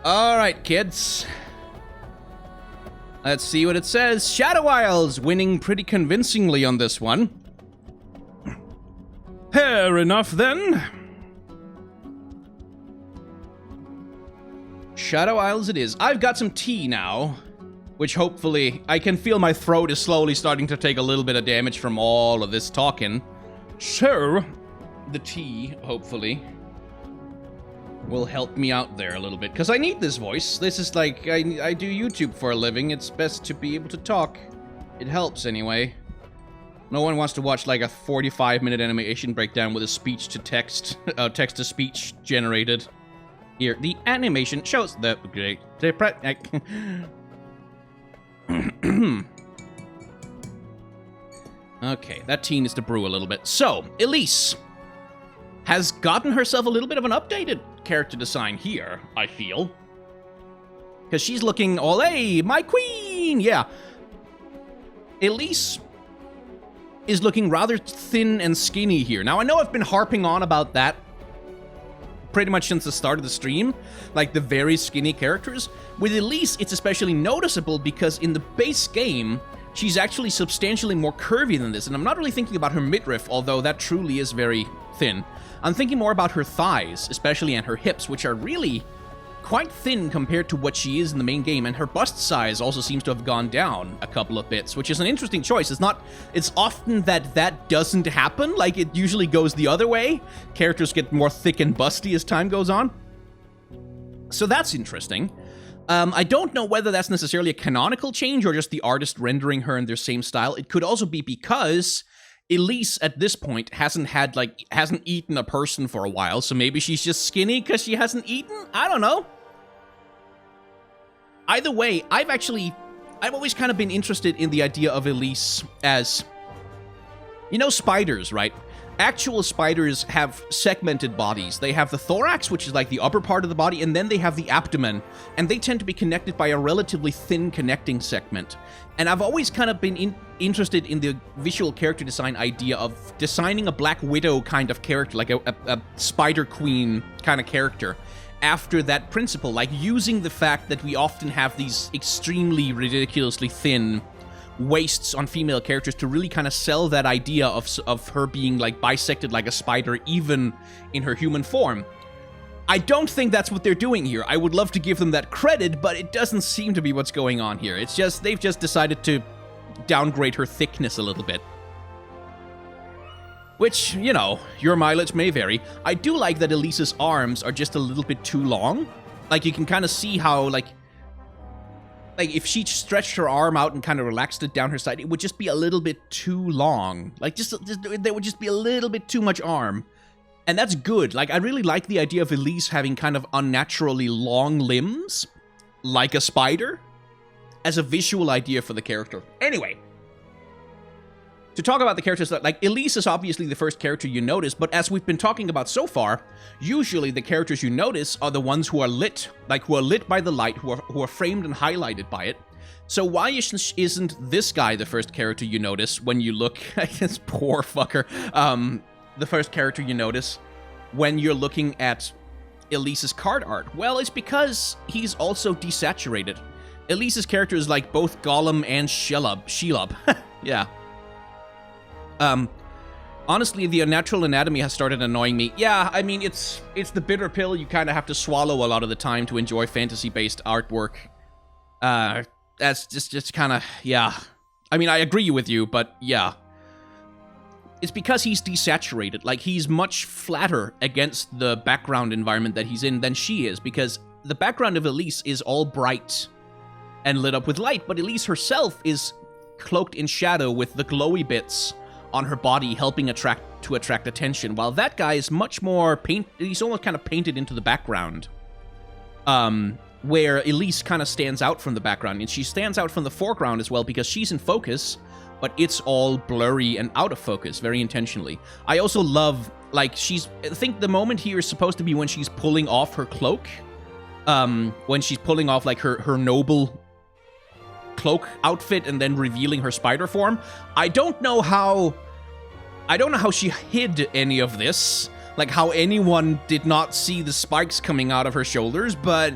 Alright, kids. Let's see what it says. Shadow Isles winning pretty convincingly on this one. Fair enough, then. Shadow Isles it is. I've got some tea now, which hopefully I can feel my throat is slowly starting to take a little bit of damage from all of this talking. So, the tea, hopefully, will help me out there a little bit, because I need this voice. This is like, I do YouTube for a living. It's best to be able to talk. It helps anyway. No one wants to watch like a 45-minute animation breakdown with a speech-to-text, text-to-speech generated. Here, the animation shows the great... Okay, that tea needs to brew a little bit. So, Elise has gotten herself a little bit of an updated character design here, I feel. Because she's looking all, hey, my queen! Yeah. Elise is looking rather thin and skinny here. Now, I know I've been harping on about that pretty much since the start of the stream, like the very skinny characters. With Elise, it's especially noticeable because in the base game, she's actually substantially more curvy than this, and I'm not really thinking about her midriff, although that truly is very thin. I'm thinking more about her thighs, especially, and her hips, which are really quite thin compared to what she is in the main game, and her bust size also seems to have gone down a couple of bits, which is an interesting choice. It's often that doesn't happen, like it usually goes the other way. Characters get more thick and busty as time goes on. So that's interesting. I don't know whether that's necessarily a canonical change or just the artist rendering her in their same style. It could also be because Elise at this point hasn't eaten a person for a while, so maybe she's just skinny because she hasn't eaten? I don't know. Either way, I've always kind of been interested in the idea of Elise as, you know, spiders, right? Actual spiders have segmented bodies. They have the thorax, which is like the upper part of the body, and then they have the abdomen, and they tend to be connected by a relatively thin connecting segment. And I've always kind of been interested in the visual character design idea of designing a Black Widow kind of character, like a Spider Queen kind of character, after that principle, like using the fact that we often have these extremely ridiculously thin waists on female characters to really kind of sell that idea of her being like bisected like a spider even in her human form. I don't think that's what they're doing here. I would love to give them that credit, but it doesn't seem to be what's going on here. It's just, they've just decided to downgrade her thickness a little bit. Which, you know, your mileage may vary. I do like that Elise's arms are just a little bit too long. Like, you can kind of see how, like, if she stretched her arm out and kind of relaxed it down her side, it would just be a little bit too long. Like, there would just be a little bit too much arm. And that's good. Like, I really like the idea of Elise having kind of unnaturally long limbs, like a spider, as a visual idea for the character. Anyway, to talk about the characters, like, Elise is obviously the first character you notice, but as we've been talking about so far, usually the characters you notice are the ones who are lit, like, who are lit by the light, who are framed and highlighted by it. So why isn't this guy the first character you notice when you look at this poor fucker, the first character you notice when you're looking at Elise's card art? Well, it's because he's also desaturated. Elise's character is like both Gollum and Shelob. Yeah. Honestly, the unnatural anatomy has started annoying me. Yeah, I mean, it's the bitter pill you kind of have to swallow a lot of the time to enjoy fantasy-based artwork. That's just kind of, yeah. I mean, I agree with you, but yeah. It's because he's desaturated. Like, he's much flatter against the background environment that he's in than she is, because the background of Elise is all bright and lit up with light, but Elise herself is cloaked in shadow with the glowy bits on her body helping to attract attention, while that guy is much more he's almost kind of painted into the background. Where Elise kind of stands out from the background, and she stands out from the foreground as well because she's in focus, but it's all blurry and out of focus, very intentionally. I also love, like, I think the moment here is supposed to be when she's pulling off her cloak, when she's pulling off, like, her noble cloak outfit and then revealing her spider form. I don't know how she hid any of this, like how anyone did not see the spikes coming out of her shoulders, but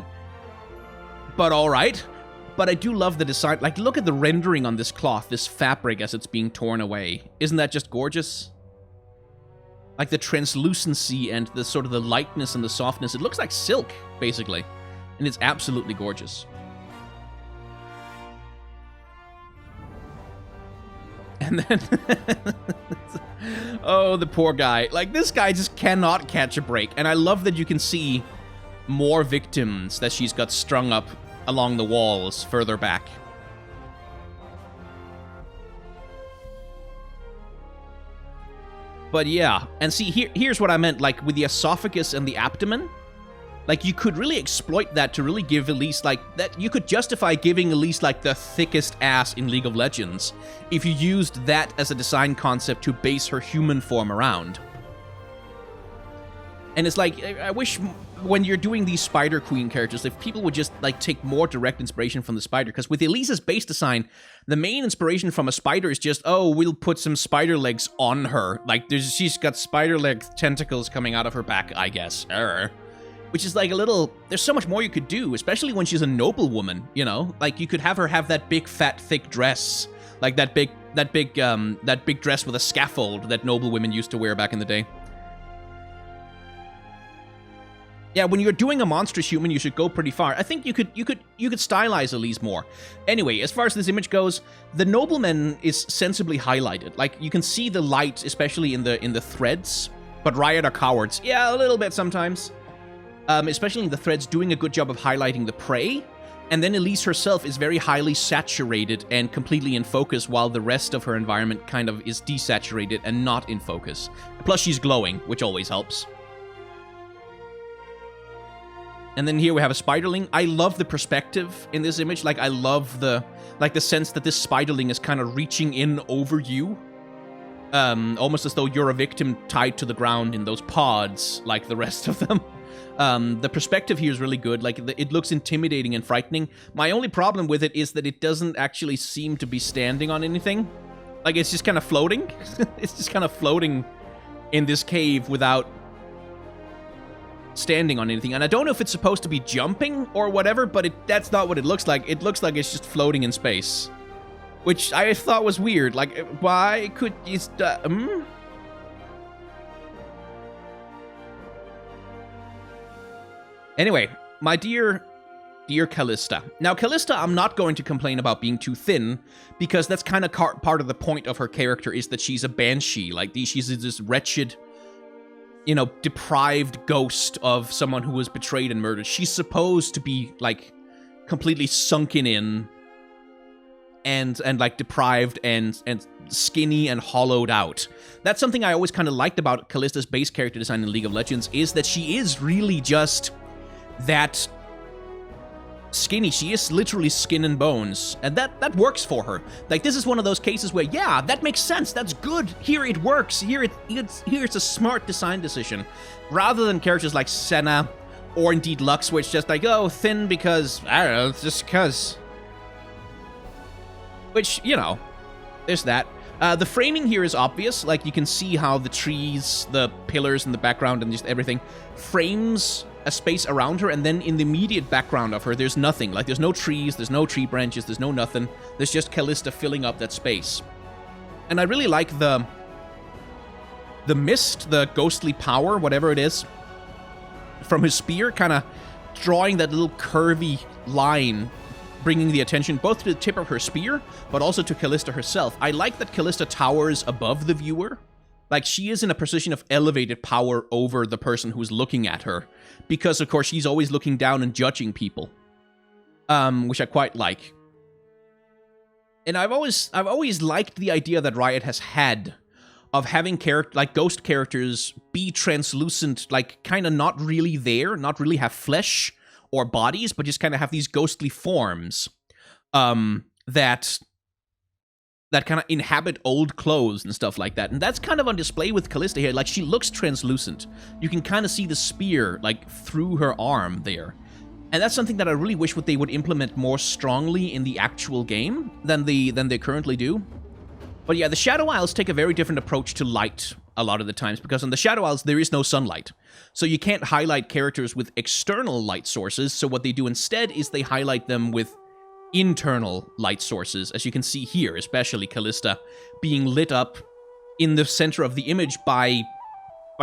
but all right. But I do love the design. Like, look at the rendering on this cloth, this fabric as it's being torn away. Isn't that just gorgeous? Like the translucency and the sort of the lightness and the softness. It looks like silk, basically. And it's absolutely gorgeous. And then... oh, the poor guy. Like, this guy just cannot catch a break. And I love that you can see more victims that she's got strung up along the walls further back. But yeah, and see, here's what I meant, like, with the esophagus and the abdomen. Like, you could really exploit that to really give Elise, like, that you could justify giving Elise, like, the thickest ass in League of Legends if you used that as a design concept to base her human form around. And it's like, I wish when you're doing these Spider Queen characters, if people would just, like, take more direct inspiration from the spider. Because with Elise's base design, the main inspiration from a spider is just, oh, we'll put some spider legs on her. Like, she's got spider leg tentacles coming out of her back, I guess. Which is like a little, there's so much more you could do, especially when she's a noble woman, you know? Like, you could have her have that big, fat, thick dress. Like that big dress with a scaffold that noble women used to wear back in the day. Yeah, when you're doing a monstrous human, you should go pretty far. I think you could stylize Elise more. Anyway, as far as this image goes, the nobleman is sensibly highlighted. Like, you can see the light, especially in the threads. But Riot are cowards. Yeah, a little bit sometimes. Especially in the threads, doing a good job of highlighting the prey. And then Elise herself is very highly saturated and completely in focus, while the rest of her environment kind of is desaturated and not in focus. Plus, she's glowing, which always helps. And then here we have a spiderling. I love the perspective in this image. Like, I love the sense that this spiderling is kind of reaching in over you. Almost as though you're a victim tied to the ground in those pods, like the rest of them. The perspective here is really good. Like, it looks intimidating and frightening. My only problem with it is that it doesn't actually seem to be standing on anything. Like, it's just kind of floating. It's just kind of floating in this cave without standing on anything. And I don't know if it's supposed to be jumping or whatever, but that's not what it looks like. It looks like it's just floating in space. Which I thought was weird. Like, why could you... Anyway, my dear Kalista. Now, Kalista, I'm not going to complain about being too thin, because that's kind of part of the point of her character, is that she's a banshee. Like, she's this wretched, you know, deprived ghost of someone who was betrayed and murdered. She's supposed to be, like, completely sunken in and like, deprived and skinny and hollowed out. That's something I always kind of liked about Kalista's base character design in League of Legends, is that she is really just that skinny. She is literally skin and bones, and that works for her. Like, this is one of those cases where, yeah, that makes sense, that's good, here it works, here it's a smart design decision, rather than characters like Senna or indeed Lux, where it's just like, oh, thin because, I don't know, it's just because. Which, you know, there's that. The framing here is obvious. Like, you can see how the trees, the pillars in the background, and just everything frames a space around her, and then in the immediate background of her, there's nothing. Like, there's no trees, there's no tree branches, there's no nothing. There's just Kalista filling up that space. And I really like the mist, the ghostly power, whatever it is, from his spear, kind of drawing that little curvy line, bringing the attention both to the tip of her spear, but also to Kalista herself. I like that Kalista towers above the viewer. Like, she is in a position of elevated power over the person who's looking at her, because, of course, she's always looking down and judging people, which I quite like. And I've always liked the idea that Riot has had of having ghost characters be translucent, like, kind of not really there, not really have flesh or bodies, but just kind of have these ghostly forms that kind of inhabit old clothes and stuff like that. And that's kind of on display with Kalista here. Like, she looks translucent. You can kind of see the spear, like, through her arm there. And that's something that I really wish they would implement more strongly in the actual game than they currently do. But yeah, the Shadow Isles take a very different approach to light a lot of the times, because on the Shadow Isles, there is no sunlight. So you can't highlight characters with external light sources, so what they do instead is they highlight them with internal light sources, as you can see here, especially Kalista, being lit up in the center of the image by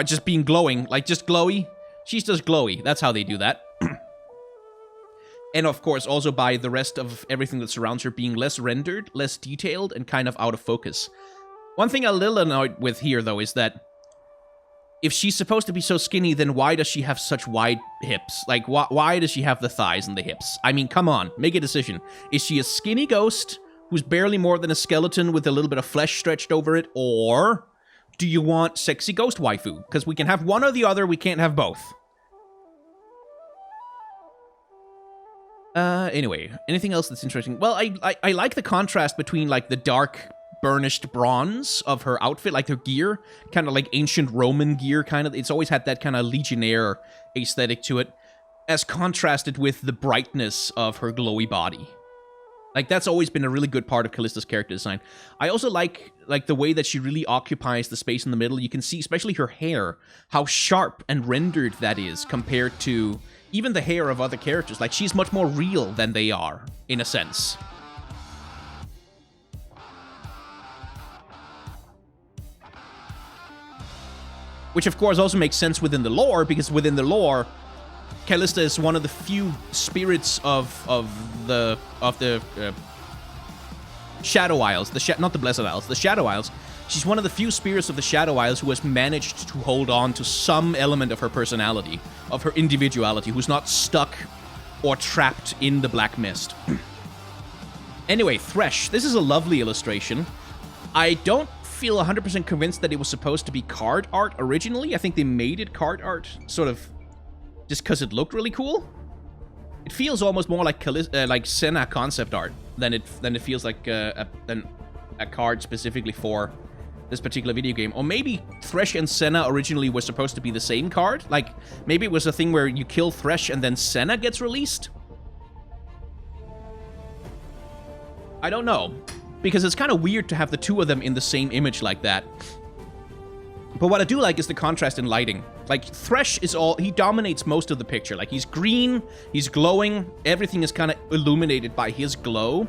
just being glowing, like just glowy. She's just glowy. That's how they do that. And of course, also by the rest of everything that surrounds her being less rendered, less detailed, and kind of out of focus. One thing I'm a little annoyed with here, though, is that if she's supposed to be so skinny, then why does she have such wide hips? Like, why does she have the thighs and the hips? I mean, come on, make a decision. Is she a skinny ghost who's barely more than a skeleton with a little bit of flesh stretched over it, or do you want sexy ghost waifu? Because we can have one or the other, we can't have both. Anyway, anything else that's interesting? Well, I like the contrast between, like, the dark, burnished bronze of her outfit, like her gear, kind of like ancient Roman gear, kind of. It's always had that kind of legionnaire aesthetic to it, as contrasted with the brightness of her glowy body. Like, that's always been a really good part of Kalista's character design. I also like the way that she really occupies the space in the middle. You can see, especially her hair, how sharp and rendered that is compared to even the hair of other characters. Like, she's much more real than they are, in a sense. Which, of course, also makes sense within the lore, because within the lore, Kalista is one of the few spirits of the Shadow Isles, not the Blessed Isles, the Shadow Isles. She's one of the few spirits of the Shadow Isles who has managed to hold on to some element of her personality, of her individuality, who's not stuck or trapped in the Black Mist. Anyway, Thresh. This is a lovely illustration. I don't feel 100% convinced that it was supposed to be card art originally. I think they made it card art, sort of, just because it looked really cool. It feels almost more like Senna concept art than it feels like a card specifically for this particular video game. Or maybe Thresh and Senna originally were supposed to be the same card. Like, maybe it was a thing where you kill Thresh and then Senna gets released. I don't know, because it's kind of weird to have the two of them in the same image like that. But what I do like is the contrast in lighting. Like, Thresh is he dominates most of the picture. Like, he's green, he's glowing, everything is kind of illuminated by his glow.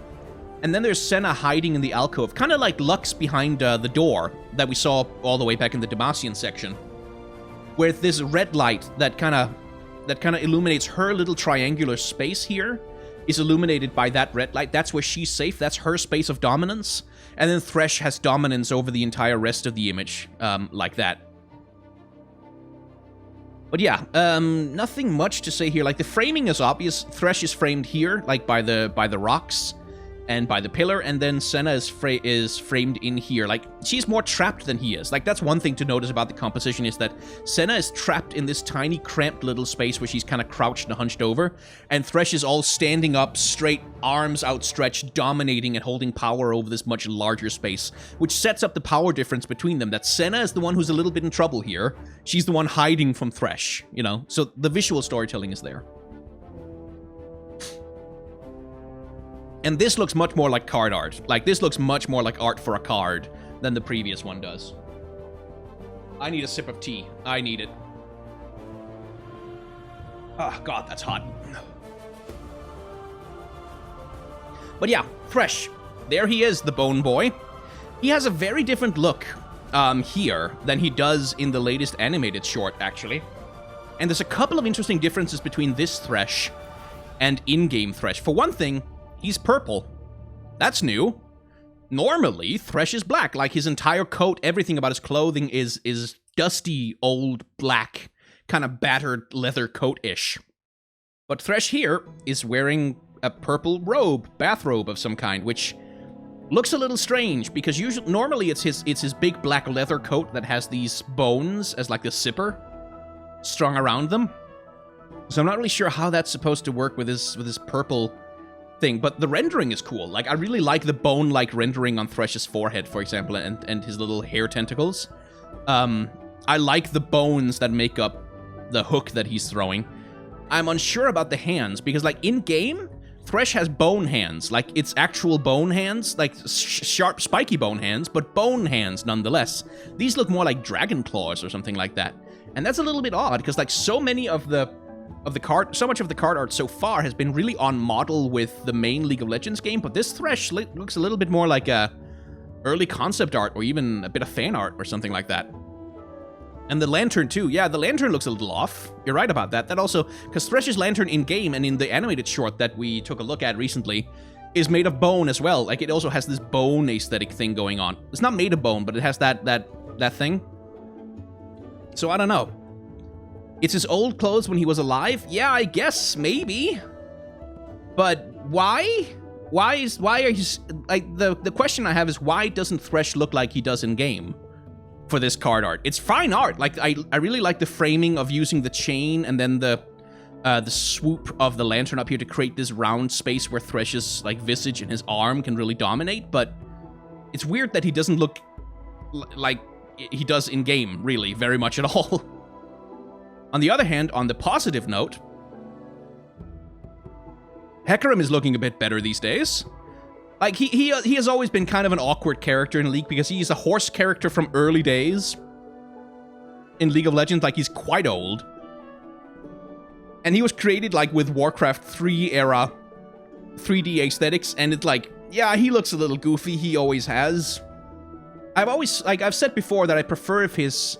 And then there's Senna hiding in the alcove, kind of like Lux behind the door that we saw all the way back in the Demacian section. Where this red light that kind of illuminates her little triangular space here is illuminated by that red light. That's where she's safe. That's her space of dominance. And then Thresh has dominance over the entire rest of the image, like that. But yeah, nothing much to say here. Like, the framing is obvious. Thresh is framed here, like by the rocks and by the pillar, and then Senna is framed in here. Like, she's more trapped than he is. Like, that's one thing to notice about the composition, is that Senna is trapped in this tiny, cramped little space where she's kind of crouched and hunched over, and Thresh is all standing up, straight, arms outstretched, dominating and holding power over this much larger space, which sets up the power difference between them, that Senna is the one who's a little bit in trouble here. She's the one hiding from Thresh, you know? So the visual storytelling is there. And this looks much more like card art. Like, this looks much more like art for a card than the previous one does. I need a sip of tea. I need it. Oh, God, that's hot. But yeah, Thresh. There he is, the Bone Boy. He has a very different look here than he does in the latest animated short, actually. And there's a couple of interesting differences between this Thresh and in-game Thresh. For one thing, he's purple. That's new. Normally, Thresh is black. Like, his entire coat, everything about his clothing is dusty, old, black, kind of battered leather coat-ish. But Thresh here is wearing a purple robe, bathrobe of some kind, which looks a little strange, because normally it's his big black leather coat that has these bones as like the zipper strung around them. So I'm not really sure how that's supposed to work with his purple thing, but the rendering is cool. Like, I really like the bone-like rendering on Thresh's forehead, for example, and his little hair tentacles. I like the bones that make up the hook that he's throwing. I'm unsure about the hands, because, like, in-game, Thresh has bone hands, like it's actual bone hands, like sharp, spiky bone hands, but bone hands nonetheless. These look more like dragon claws or something like that. And that's a little bit odd, because like so much of the card art so far has been really on model with the main League of Legends game, but this Thresh looks a little bit more like a early concept art or even a bit of fan art or something like that. And the lantern too. Yeah, the lantern looks a little off. You're right about that. That also, because Thresh's lantern in-game and in the animated short that we took a look at recently is made of bone as well. Like, it also has this bone aesthetic thing going on. It's not made of bone, but it has that thing. So, I don't know. It's his old clothes when he was alive? Yeah, I guess, maybe. But why? Why are you... Like, the question I have is, why doesn't Thresh look like he does in-game for this card art? It's fine art. Like, I really like the framing of using the chain and then the swoop of the lantern up here to create this round space where Thresh's, like, visage and his arm can really dominate, but it's weird that he doesn't look like he does in-game, really, very much at all. On the other hand, on the positive note, Hecarim is looking a bit better these days. Like, he has always been kind of an awkward character in League because he's a horse character from early days in League of Legends. Like, he's quite old. And he was created, like, with Warcraft 3 era 3D aesthetics, and it's like, yeah, he looks a little goofy. He always has. I've said before that I prefer if his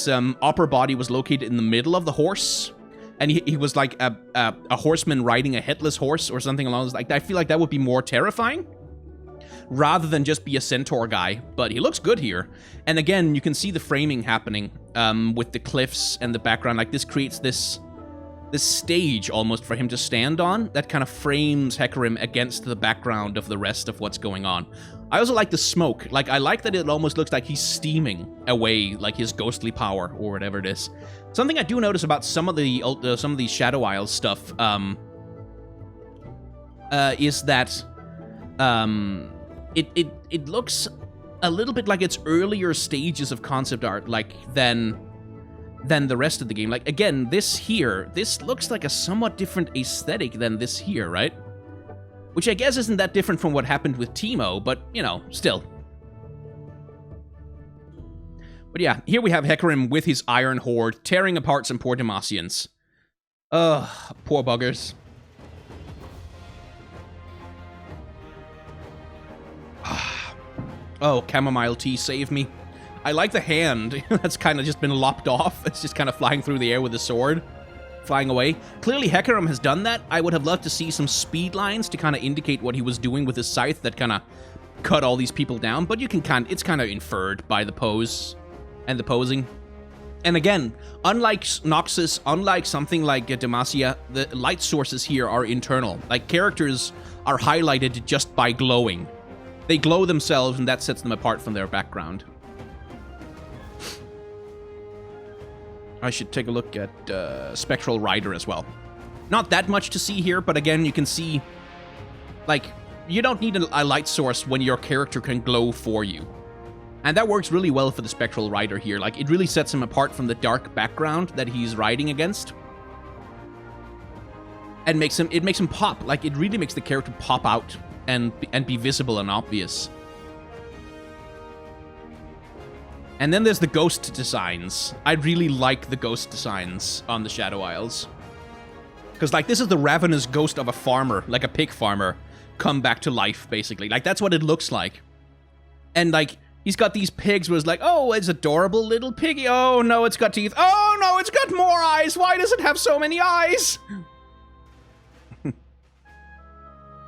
upper body was located in the middle of the horse, and he was like a horseman riding a headless horse or something along those lines. I feel like that would be more terrifying, rather than just be a centaur guy. But he looks good here. And again, you can see the framing happening with the cliffs and the background. Like, this creates this stage almost for him to stand on that kind of frames Hecarim against the background of the rest of what's going on. I also like the smoke. Like, I like that it almost looks like he's steaming away, like his ghostly power or whatever it is. Something I do notice about some of the Shadow Isles stuff is that it looks a little bit like its earlier stages of concept art, like than the rest of the game. Like, again, this looks like a somewhat different aesthetic than this here, right? Which I guess isn't that different from what happened with Teemo, but, you know, still. But yeah, here we have Hecarim with his Iron Horde, tearing apart some poor Demacians. Ugh, poor buggers. Oh, chamomile tea, save me. I like the hand that's kind of just been lopped off. It's just kind of flying through the air with a sword, flying away. Clearly, Hecarim has done that. I would have loved to see some speed lines to kind of indicate what he was doing with his scythe that kind of cut all these people down, but you can it's kind of inferred by the pose and the posing. And again, unlike Noxus, unlike something like Demacia, the light sources here are internal. Like, characters are highlighted just by glowing. They glow themselves, and that sets them apart from their background. I should take a look at Spectral Rider as well. Not that much to see here, but again, you can see, like, you don't need a light source when your character can glow for you. And that works really well for the Spectral Rider here. Like, it really sets him apart from the dark background that he's riding against. And it makes him pop. Like, it really makes the character pop out and be visible and obvious. And then there's the ghost designs. I really like the ghost designs on the Shadow Isles. Because, like, this is the ravenous ghost of a farmer, like a pig farmer, come back to life, basically. Like, that's what it looks like. And, like, he's got these pigs where it's like, oh, it's adorable little piggy. Oh, no, it's got teeth. Oh, no, it's got more eyes. Why does it have so many eyes?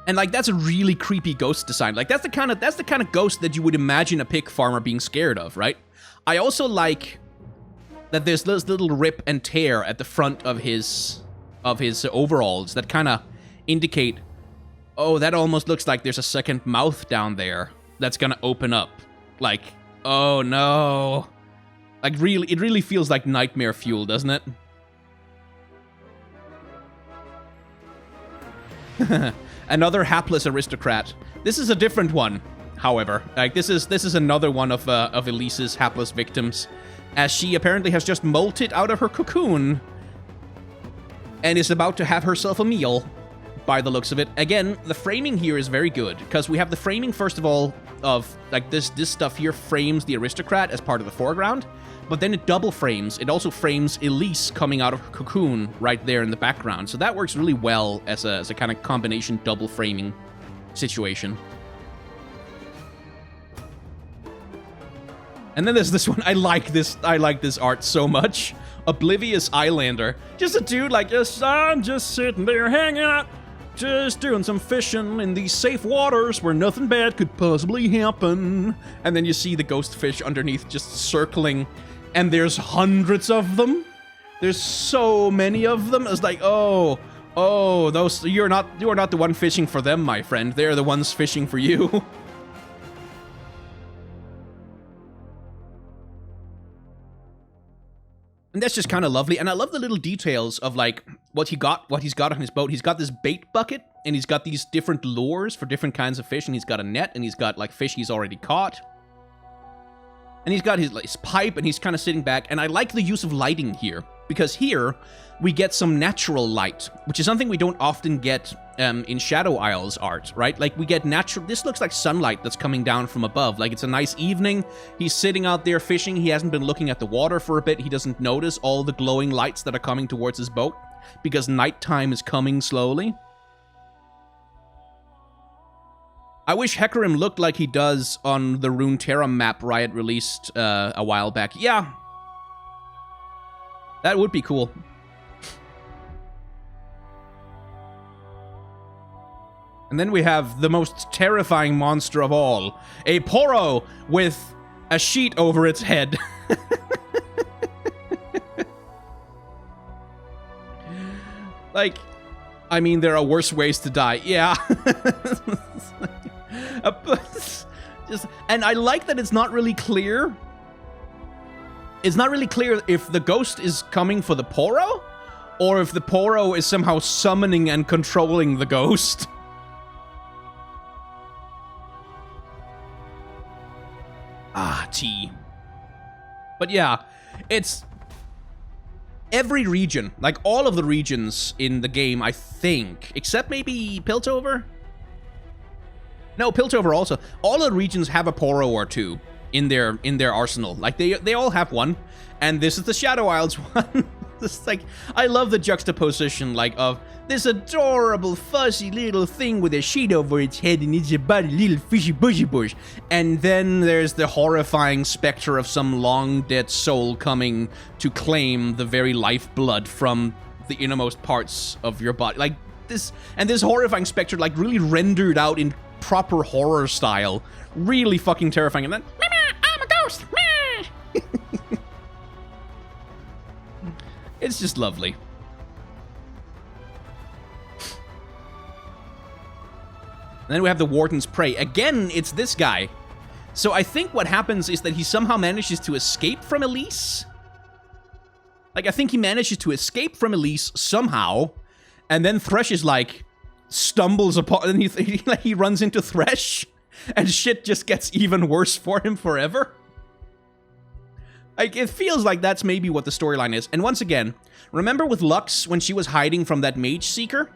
And, like, that's a really creepy ghost design. Like, that's the kind of ghost that you would imagine a pig farmer being scared of, right? I also like that there's this little rip and tear at the front of his overalls that kind of indicate, oh, that almost looks like there's a second mouth down there that's gonna open up. Like, oh no. Like, really, it really feels like nightmare fuel, doesn't it? Another hapless aristocrat. This is a different one, however. Like, this is another one of Elise's hapless victims, as she apparently has just molted out of her cocoon and is about to have herself a meal. by the looks of it. Again, the framing here is very good, because we have the framing, first of all, of, like, this stuff here frames the aristocrat as part of the foreground, but then it double frames. It also frames Elise coming out of her cocoon right there in the background. So that works really well as a kind of combination double framing situation. And then there's this one. I like this art so much. Oblivious Islander. Just a dude like, I'm just sitting there hanging out, just doing some fishing in these safe waters where nothing bad could possibly happen. And then you see the ghost fish underneath just circling, and there's hundreds of them. There's so many of them. It's like, oh, those, you are not the one fishing for them, my friend. They're the ones fishing for you. And that's just kind of lovely. And I love the little details of, like, what he's got on his boat. He's got this bait bucket, and he's got these different lures for different kinds of fish, and he's got a net, and he's got, like, fish he's already caught. And he's got his pipe, and he's kind of sitting back. And I like the use of lighting here, because here we get some natural light, which is something we don't often get in Shadow Isles art, right? Like, we get natural... This looks like sunlight that's coming down from above. Like, it's a nice evening. He's sitting out there fishing. He hasn't been looking at the water for a bit. He doesn't notice all the glowing lights that are coming towards his boat, because nighttime is coming slowly. I wish Hecarim looked like he does on the Runeterra map Riot released a while back. Yeah. That would be cool. And then we have the most terrifying monster of all. A Poro with a sheet over its head. Like, I mean, there are worse ways to die. Yeah. And I like that it's not really clear. It's not really clear if the ghost is coming for the Poro, or if the Poro is somehow summoning and controlling the ghost. Ah, tea. But yeah, it's... Every region, like all of the regions in the game, I think, except maybe Piltover? No, Piltover also. All of the regions have a Poro or two in their arsenal. Like, they all have one, and this is the Shadow Isles one. It's like, I love the juxtaposition, like, of this adorable, fuzzy little thing with a sheet over its head, and it's about a little fishy bushy bush. And then there's the horrifying specter of some long-dead soul coming to claim the very lifeblood from the innermost parts of your body. Like, this horrifying specter, like, really rendered out in proper horror style. Really fucking terrifying. And then, I'm a ghost! It's just lovely. And then we have the Warden's Prey. Again, it's this guy. So I think what happens is that he somehow manages to escape from Elise. Like, I think he manages to escape from Elise somehow. And then Thresh is like, stumbles upon, and he runs into Thresh. And shit just gets even worse for him forever. Like, it feels like that's maybe what the storyline is. And once again, remember with Lux when she was hiding from that Mage Seeker?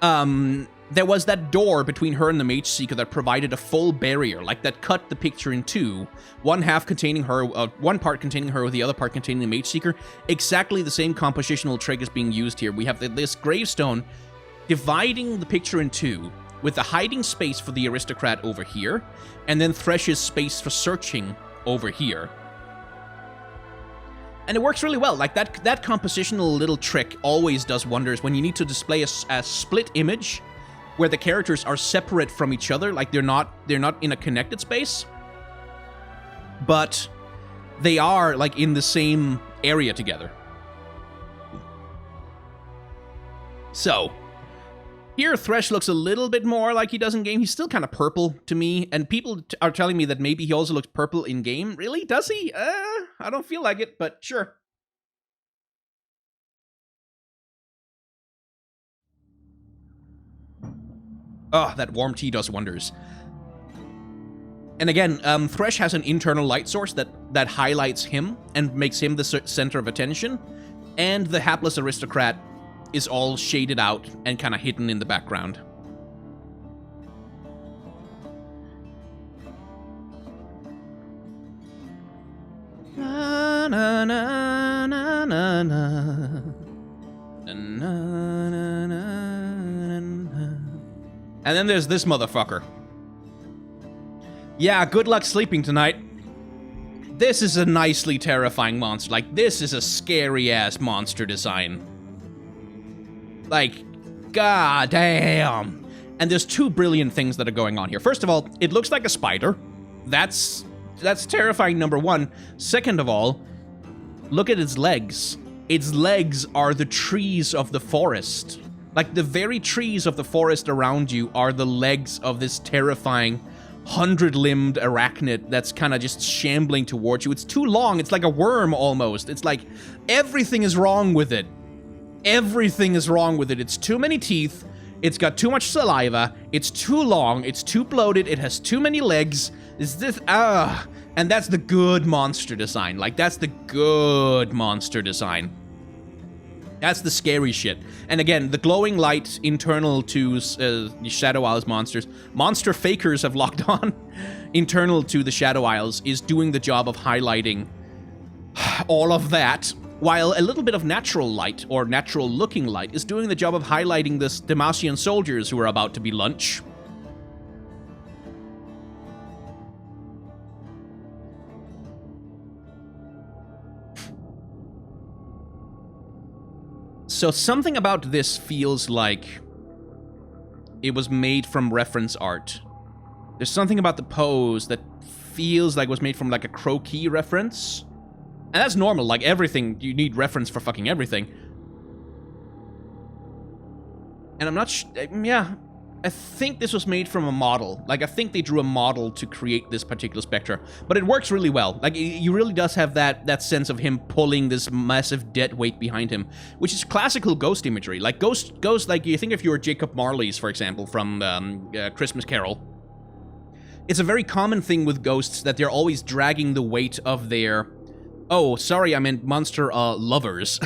There was that door between her and the Mage Seeker that provided a full barrier, like that cut the picture in two. One half containing her, one part containing her, the other part containing the Mage Seeker. Exactly the same compositional trick is being used here. We have this gravestone dividing the picture in two, with the hiding space for the aristocrat over here, and then Thresh's space for searching over here. And it works really well. Like, that compositional little trick always does wonders when you need to display a split image where the characters are separate from each other, like they're not in a connected space, but they are, like, in the same area together. So here, Thresh looks a little bit more like he does in game. He's still kind of purple to me, and people are telling me that maybe he also looks purple in game. Really? Does he? I don't feel like it, but sure. Oh, that warm tea does wonders. And again, Thresh has an internal light source that highlights him and makes him the center of attention, and the hapless aristocrat is all shaded out and kind of hidden in the background. Na, na, na, na, na, na. Na, na, na, na, na. And then there's this motherfucker. Yeah, good luck sleeping tonight. This is a nicely terrifying monster. Like, this is a scary-ass monster design. Like, god damn. And there's two brilliant things that are going on here. First of all, it looks like a spider. That's terrifying, number one. Second of all, look at its legs. Its legs are the trees of the forest. Like, the very trees of the forest around you are the legs of this terrifying 100-limbed arachnid that's kind of just shambling towards you. It's too long. It's like a worm, almost. It's like, everything is wrong with it. Everything is wrong with it. It's too many teeth. It's got too much saliva. It's too long. It's too bloated. It has too many legs. Is this... And that's the good monster design. Like, that's the good monster design. That's the scary shit. And again, the glowing light internal to Shadow Isles monsters, monster fakers have locked on, internal to the Shadow Isles, is doing the job of highlighting all of that, while a little bit of natural light, or natural-looking light, is doing the job of highlighting the Demacian soldiers who are about to be lunch. So something about this feels like it was made from reference art. There's something about the pose that feels like it was made from like a croquis reference. And that's normal, like everything, you need reference for fucking everything. And I'm not yeah, I think this was made from a model. Like, I think they drew a model to create this particular Spectre. But it works really well. Like, it really does have that sense of him pulling this massive dead weight behind him, which is classical ghost imagery. Like, ghost, like, you think if you were Jacob Marley's, for example, from Christmas Carol. It's a very common thing with ghosts that they're always dragging the weight of their... Oh, sorry, I meant monster lovers.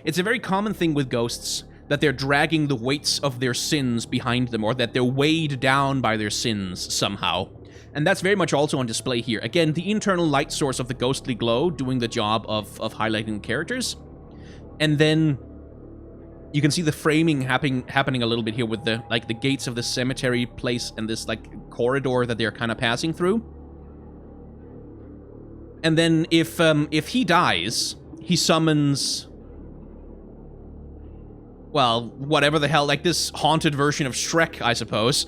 It's a very common thing with ghosts that they're dragging the weights of their sins behind them, or that they're weighed down by their sins somehow. And that's very much also on display here. Again, the internal light source of the ghostly glow doing the job of highlighting the characters. And then you can see the framing happening a little bit here with the the gates of the cemetery place and this like corridor that they're kind of passing through. And then if he dies, he summons... Well, whatever the hell, like this haunted version of Shrek, I suppose.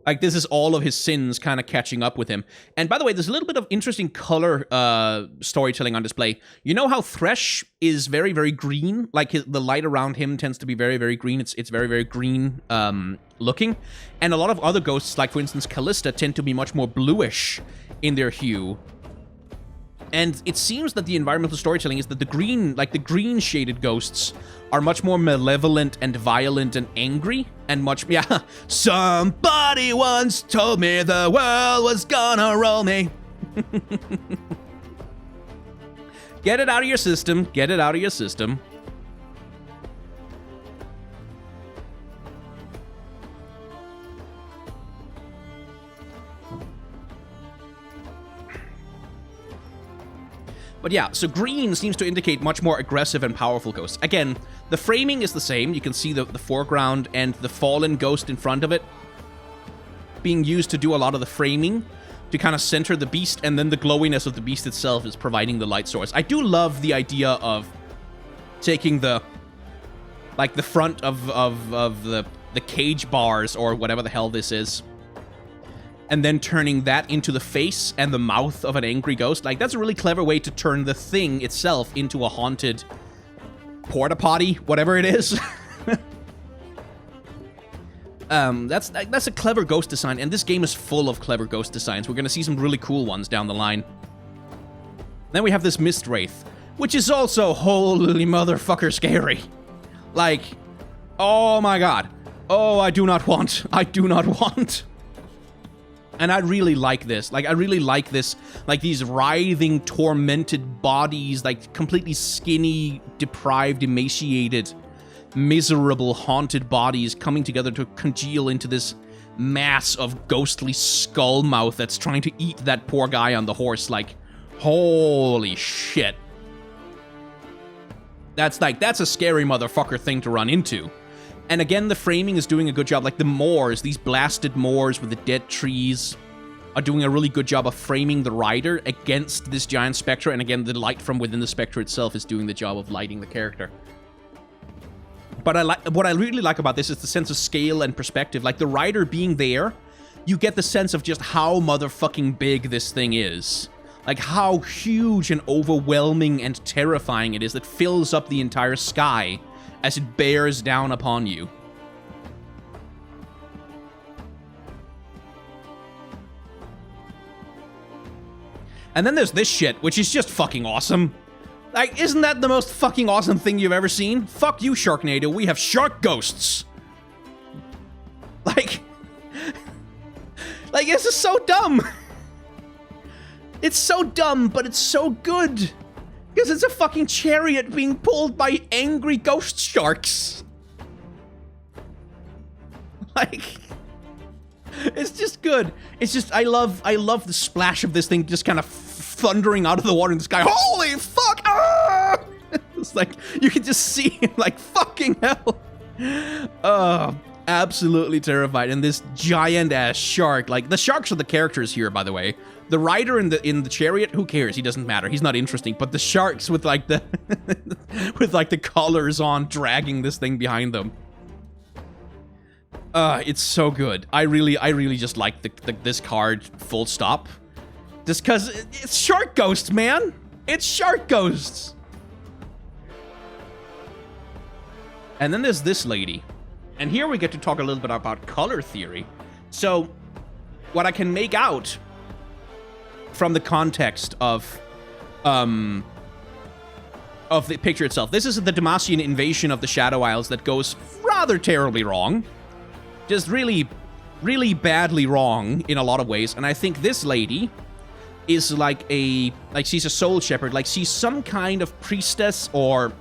Like, this is all of his sins kind of catching up with him. And by the way, there's a little bit of interesting color storytelling on display. You know how Thresh is very, very green? Like, the light around him tends to be very, very green. It's very, very green looking. And a lot of other ghosts, like, for instance, Kalista, tend to be much more bluish in their hue. And it seems that the environmental storytelling is that the green shaded ghosts are much more malevolent and violent and angry and much, yeah. Somebody once told me the world was gonna roll me. Get it out of your system. Get it out of your system. But yeah, so green seems to indicate much more aggressive and powerful ghosts. Again, the framing is the same. You can see the foreground and the fallen ghost in front of it being used to do a lot of the framing to kind of center the beast, and then the glowiness of the beast itself is providing the light source. I do love the idea of taking the front of the cage bars or whatever the hell this is, and then turning that into the face and the mouth of an angry ghost. Like, that's a really clever way to turn the thing itself into a haunted porta potty, whatever it is. That's a clever ghost design, and this game is full of clever ghost designs. We're gonna see some really cool ones down the line. Then we have this Mist Wraith, which is also holy motherfucker scary. Like, oh my god. Oh, I do not want. And I really like this. Like, I really like this, like, these writhing, tormented bodies, like, completely skinny, deprived, emaciated, miserable, haunted bodies coming together to congeal into this mass of ghostly skull mouth that's trying to eat that poor guy on the horse. Like, holy shit. That's a scary motherfucker thing to run into. And again, the framing is doing a good job. Like, the moors, these blasted moors with the dead trees, are doing a really good job of framing the rider against this giant spectre. And again, the light from within the spectre itself is doing the job of lighting the character. But what I really like about this is the sense of scale and perspective. Like, the rider being there, you get the sense of just how motherfucking big this thing is. Like, how huge and overwhelming and terrifying it is that fills up the entire sky as it bears down upon you. And then there's this shit, which is just fucking awesome. Like, isn't that the most fucking awesome thing you've ever seen? Fuck you, Sharknado, we have shark ghosts! Like, this is so dumb! It's so dumb, but it's so good! Because it's a fucking chariot being pulled by angry ghost sharks! Like, it's just good. It's just, I love the splash of this thing just kind of thundering out of the water in the sky. Holy fuck! Ah! It's like, you can just see him like, fucking hell. Absolutely terrified. And this giant-ass shark, like, the sharks are the characters here, by the way. The rider in the chariot, who cares? He doesn't matter. He's not interesting. But the sharks with, like, the with, like, the collars on, dragging this thing behind them. It's so good. I really just like this card, full stop. Just because it's shark ghosts, man. It's shark ghosts. And then there's this lady. And here we get to talk a little bit about color theory. So, what I can make out from the context of the picture itself. This is the Demacian invasion of the Shadow Isles that goes rather terribly wrong. Just really, really badly wrong in a lot of ways. And I think this lady is like she's a soul shepherd. Like, she's some kind of priestess or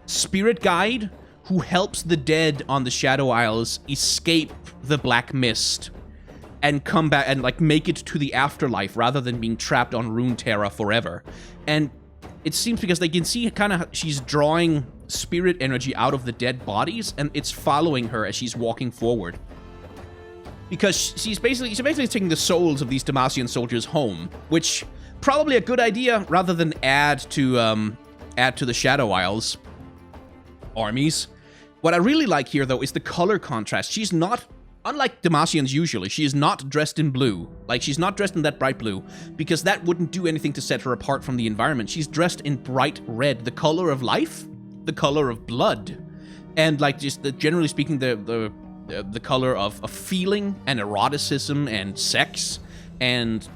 spirit guide who helps the dead on the Shadow Isles escape the Black Mist and come back and, like, make it to the afterlife rather than being trapped on Runeterra forever. And it seems because they can see kind of she's drawing spirit energy out of the dead bodies, and it's following her as she's walking forward. Because she's basically taking the souls of these Demacian soldiers home, which probably a good idea rather than add to the Shadow Isles armies. What I really like here, though, is the color contrast. She's not, unlike Demacians usually, she is not dressed in blue. Like, she's not dressed in that bright blue, because that wouldn't do anything to set her apart from the environment. She's dressed in bright red, the color of life, the color of blood, and, like, just generally speaking, the color of feeling and eroticism and sex and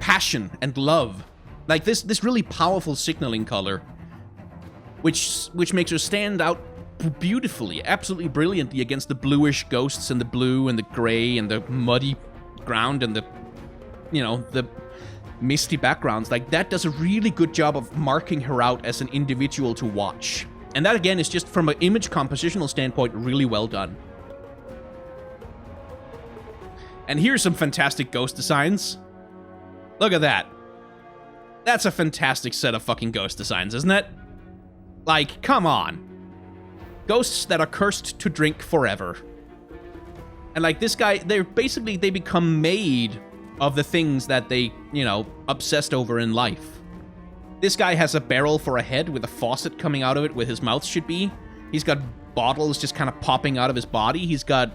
passion and love. Like, this really powerful signaling color, which makes her stand out beautifully, absolutely brilliantly against the bluish ghosts and the blue and the gray and the muddy ground and the misty backgrounds. Like, that does a really good job of marking her out as an individual to watch. And that, again, is just from an image compositional standpoint really well done. And here's some fantastic ghost designs. Look at that. That's a fantastic set of fucking ghost designs, isn't it? Like, come on. Ghosts that are cursed to drink forever. And, like, this guy, they become made of the things that they, obsessed over in life. This guy has a barrel for a head with a faucet coming out of it where his mouth should be. He's got bottles just kind of popping out of his body. He's got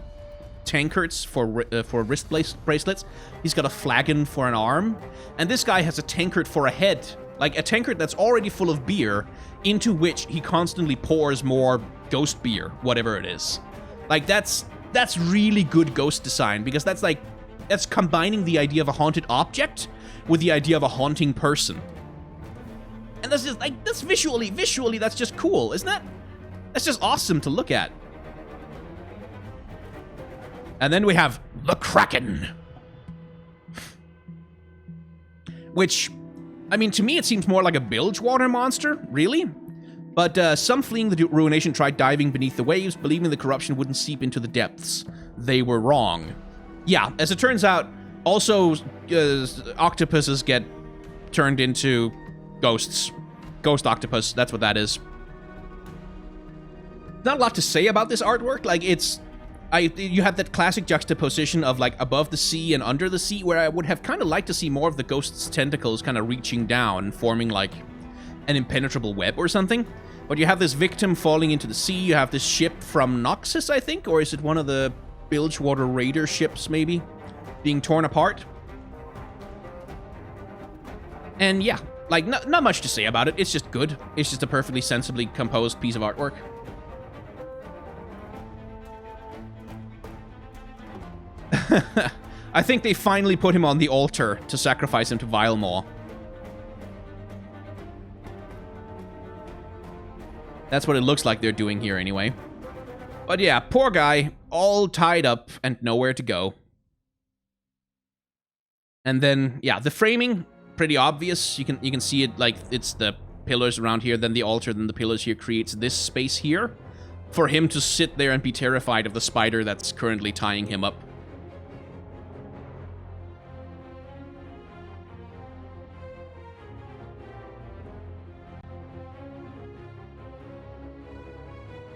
tankards for wrist bracelets. He's got a flagon for an arm. And this guy has a tankard for a head. Like, a tankard that's already full of beer, into which he constantly pours more ghost beer, whatever it is. Like, that's really good ghost design, because that's combining the idea of a haunted object with the idea of a haunting person. And that's just, like, that's visually, that's just cool, isn't it? That's just awesome to look at. And then we have the Kraken. Which, I mean, to me it seems more like a bilge water monster, really. But some fleeing the ruination tried diving beneath the waves, believing the corruption wouldn't seep into the depths. They were wrong. Yeah, as it turns out, also octopuses get turned into ghosts. Ghost octopus, that's what that is. Not a lot to say about this artwork. Like, you have that classic juxtaposition of, like, above the sea and under the sea, where I would have kind of liked to see more of the ghost's tentacles kind of reaching down, forming, like, an impenetrable web or something. But you have this victim falling into the sea, you have this ship from Noxus, I think, or is it one of the Bilgewater Raider ships, maybe, being torn apart? And yeah, like, not much to say about it, it's just good. It's just a perfectly sensibly composed piece of artwork. I think they finally put him on the altar to sacrifice him to Vilemaw. That's what it looks like they're doing here anyway. But yeah, poor guy, all tied up and nowhere to go. And then, yeah, the framing, pretty obvious. You can see it, like, it's the pillars around here, then the altar, then the pillars here creates this space here for him to sit there and be terrified of the spider that's currently tying him up.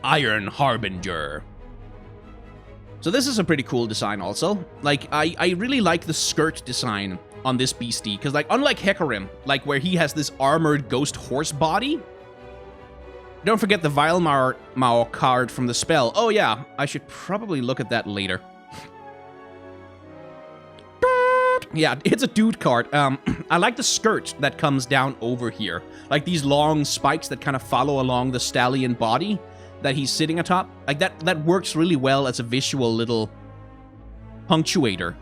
Iron Harbinger. So this is a pretty cool design also. Like, I really like the skirt design on this beastie, because, like, unlike Hecarim, like, where he has this armored ghost horse body, don't forget the Vilemaw card from the spell. Oh yeah, I should probably look at that later. Yeah, it's a dude card. I like the skirt that comes down over here. Like, these long spikes that kind of follow along the stallion body that he's sitting atop. Like, that works really well as a visual little punctuator.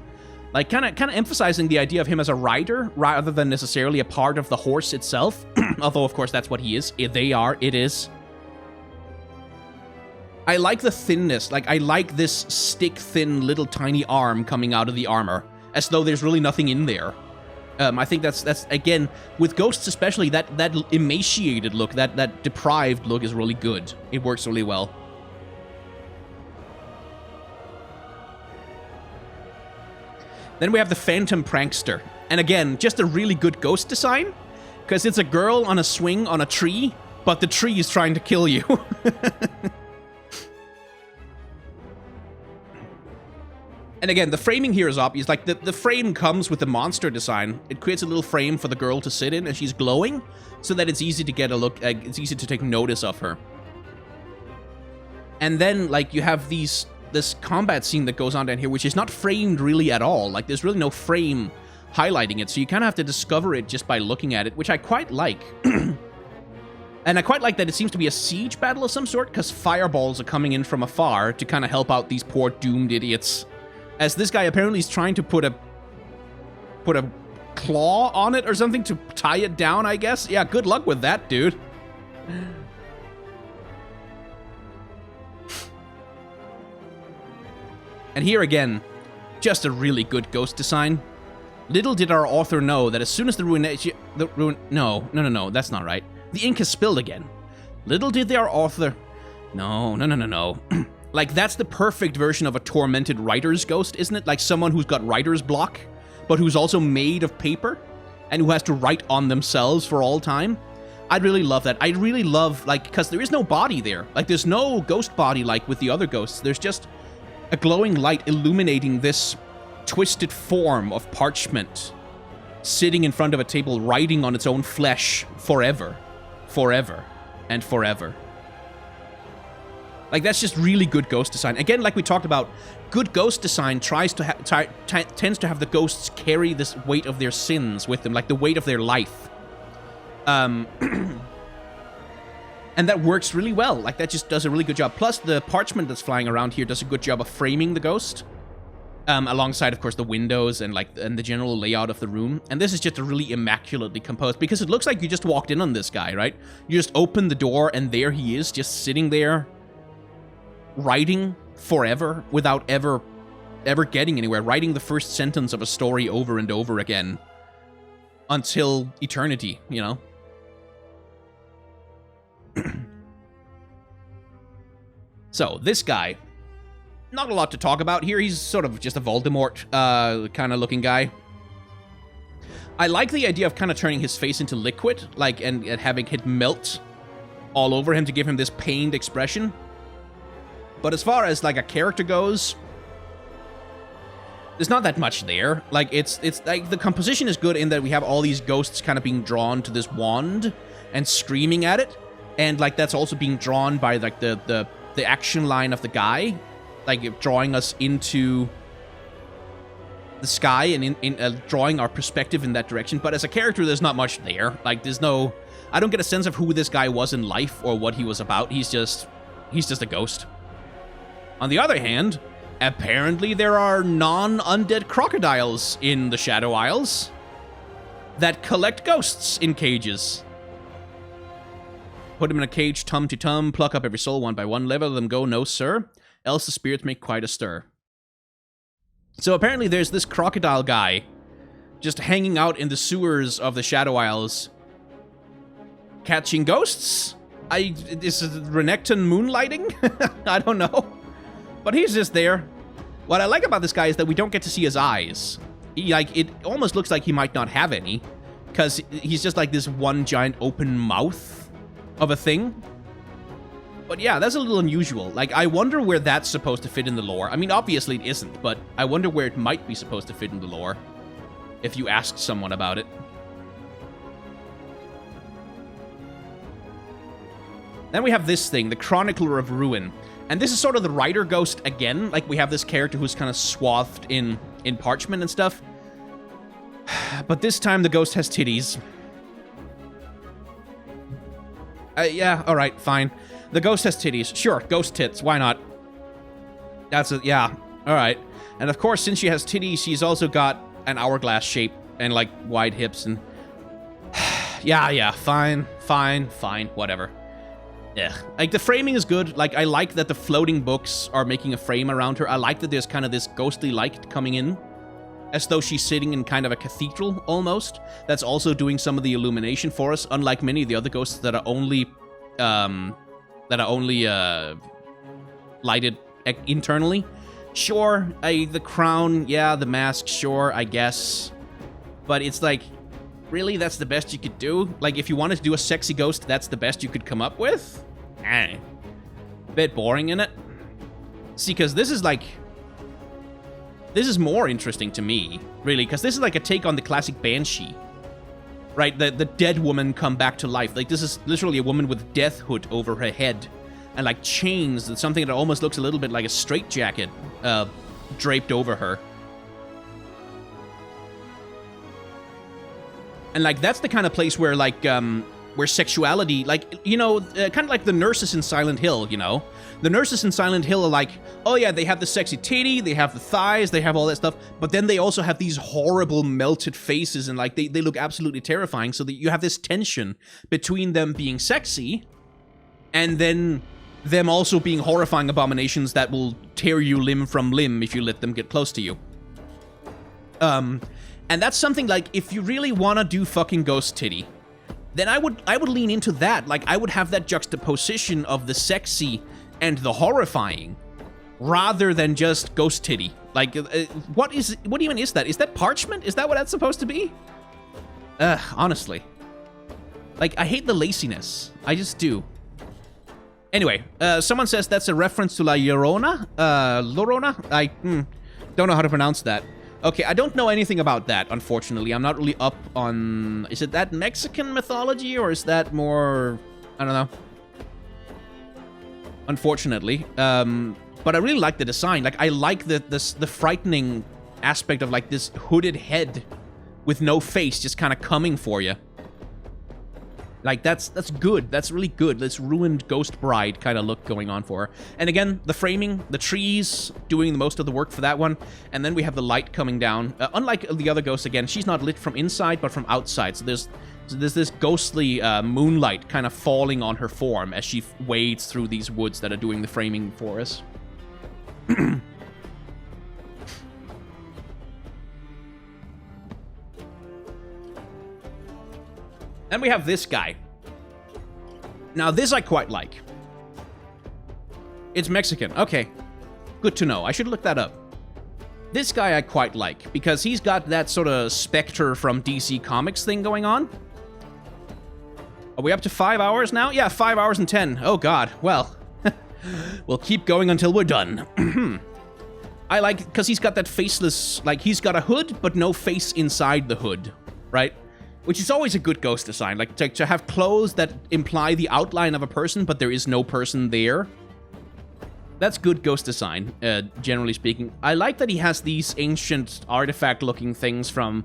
Like, kind of emphasizing the idea of him as a rider rather than necessarily a part of the horse itself. Although, of course, that's what he is. It is. I like the thinness. Like, I like this stick-thin little tiny arm coming out of the armor, as though there's really nothing in there. I think that's again, with ghosts especially, that emaciated look, that deprived look is really good. It works really well. Then we have the Phantom Prankster. And again, just a really good ghost design, because it's a girl on a swing on a tree, but the tree is trying to kill you. And again, the framing here is obvious. Like, the frame comes with the monster design. It creates a little frame for the girl to sit in, and she's glowing, so that it's easy to get a look, it's easy to take notice of her. And then, like, you have this combat scene that goes on down here, which is not framed really at all. Like, there's really no frame highlighting it, so you kind of have to discover it just by looking at it, which I quite like. And I quite like that it seems to be a siege battle of some sort, because fireballs are coming in from afar to kind of help out these poor doomed idiots. As this guy apparently is trying to put a claw on it or something to tie it down, I guess. Yeah, good luck with that, dude. And here again, just a really good ghost design. Little did our author know that as soon as no, that's not right. The ink has spilled again. Little did our author... No. Like, that's the perfect version of a tormented writer's ghost, isn't it? Like, someone who's got writer's block, but who's also made of paper, and who has to write on themselves for all time. I'd really love that. I'd really love, like, because there is no body there. Like, there's no ghost body like with the other ghosts. There's just a glowing light illuminating this twisted form of parchment sitting in front of a table, writing on its own flesh forever. Forever. And forever. Like, that's just really good ghost design. Again, like we talked about, good ghost design tends to have the ghosts carry this weight of their sins with them, like the weight of their life. And that works really well. Like, that just does a really good job. Plus, the parchment that's flying around here does a good job of framing the ghost. Alongside, of course, the windows and the general layout of the room. And this is just a really immaculately composed, because it looks like you just walked in on this guy, right? You just open the door and there he is, just sitting there, writing forever without ever getting anywhere, writing the first sentence of a story over and over again. until eternity, you know? So, this guy. Not a lot to talk about here. He's sort of just a Voldemort kind of looking guy. I like the idea of kind of turning his face into liquid, like, and having it melt all over him to give him this pained expression. But as far as, like, a character goes, there's not that much there. Like, it's like, the composition is good in that we have all these ghosts kind of being drawn to this wand and screaming at it. And, like, that's also being drawn by, like, the action line of the guy. Like, drawing us into the sky and in drawing our perspective in that direction. But as a character, there's not much there. Like, there's no... I don't get a sense of who this guy was in life or what he was about. He's just a ghost. On the other hand, apparently there are non-undead crocodiles in the Shadow Isles that collect ghosts in cages. Put them in a cage, tum to tum, pluck up every soul one by one, let them go, no sir, else the spirits make quite a stir. So apparently there's this crocodile guy just hanging out in the sewers of the Shadow Isles, catching ghosts? Is it Renekton moonlighting? I don't know. But he's just there. What I like about this guy is that we don't get to see his eyes. It almost looks like he might not have any, because he's just like this one giant open mouth of a thing. But yeah, that's a little unusual. Like, I wonder where that's supposed to fit in the lore. I mean, obviously it isn't, but I wonder where it might be supposed to fit in the lore, if you asked someone about it. Then we have this thing, the Chronicler of Ruin. And this is sort of the Rider Ghost again. Like, we have this character who's kind of swathed in parchment and stuff. But this time the ghost has titties. Yeah, alright, fine. The ghost has titties. Sure, ghost tits. Why not? That's it, yeah. Alright. And of course, since she has titties, she's also got an hourglass shape and, like, wide hips and... yeah, fine, whatever. Yeah. Like, the framing is good. Like, I like that the floating books are making a frame around her. I like that there's kind of this ghostly light coming in, as though she's sitting in kind of a cathedral, almost. That's also doing some of the illumination for us, unlike many of the other ghosts that are only lighted internally. Sure, the crown, yeah, the mask, sure, I guess. But it's like, really, that's the best you could do? Like, if you wanted to do a sexy ghost, that's the best you could come up with? Bit boring, innit? See, because this is like... This is more interesting to me, really, because this is like a take on the classic Banshee. Right? The dead woman come back to life. Like, this is literally a woman with death hood over her head. And, like, chains and something that almost looks a little bit like a straitjacket draped over her. And, like, that's the kind of place where, like, where sexuality, like, you know, kind of like the nurses in Silent Hill, you know? The nurses in Silent Hill are like, oh yeah, they have the sexy titty, they have the thighs, they have all that stuff, but then they also have these horrible melted faces, and, like, they look absolutely terrifying, so that you have this tension between them being sexy, and then them also being horrifying abominations that will tear you limb from limb if you let them get close to you. And that's something, like, if you really want to do fucking ghost titty, then I would lean into that. Like, I would have that juxtaposition of the sexy and the horrifying, rather than just ghost titty. Like, what even is that? Is that parchment? Is that what that's supposed to be? Honestly. Like, I hate the laciness. I just do. Anyway, someone says that's a reference to La Llorona? Llorona? I don't know how to pronounce that. Okay, I don't know anything about that, unfortunately. I'm not really up on... Is it that Mexican mythology, or is that more... I don't know. Unfortunately. But I really like the design. Like, I like the frightening aspect of, like, this hooded head with no face just kind of coming for you. Like, that's good. That's really good. This ruined ghost bride kind of look going on for her. And again, the framing, the trees doing the most of the work for that one. And then we have the light coming down. Unlike the other ghosts, again, she's not lit from inside, but from outside. So there's this ghostly moonlight kind of falling on her form as she wades through these woods that are doing the framing for us. Then we have this guy. Now, this I quite like. It's Mexican. Okay. Good to know. I should look that up. This guy I quite like, because he's got that sort of Spectre from DC Comics thing going on. Are we up to 5 hours now? Yeah, 5 hours and 10. Oh, God. Well, we'll keep going until we're done. I like, because he's got that faceless, like, he's got a hood, but no face inside the hood, right? Which is always a good ghost design. Like, to have clothes that imply the outline of a person, but there is no person there. That's good ghost design, generally speaking. I like that he has these ancient artifact-looking things from...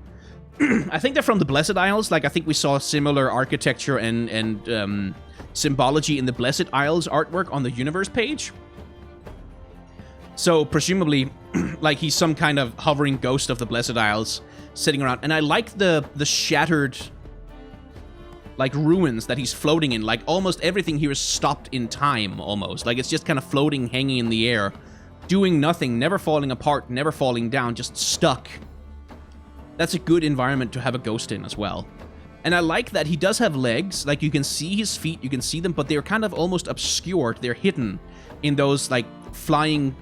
I think they're from the Blessed Isles. Like, I think we saw similar architecture and symbology in the Blessed Isles artwork on the universe page. So, presumably, like, he's some kind of hovering ghost of the Blessed Isles sitting around. And I like the shattered... like, ruins that he's floating in. Like, almost everything here is stopped in time, almost. Like, it's just kind of floating, hanging in the air, doing nothing, never falling apart, never falling down, just stuck. That's a good environment to have a ghost in as well. And I like that he does have legs. Like, you can see his feet, you can see them, but they're kind of almost obscured. They're hidden in those, like, flying...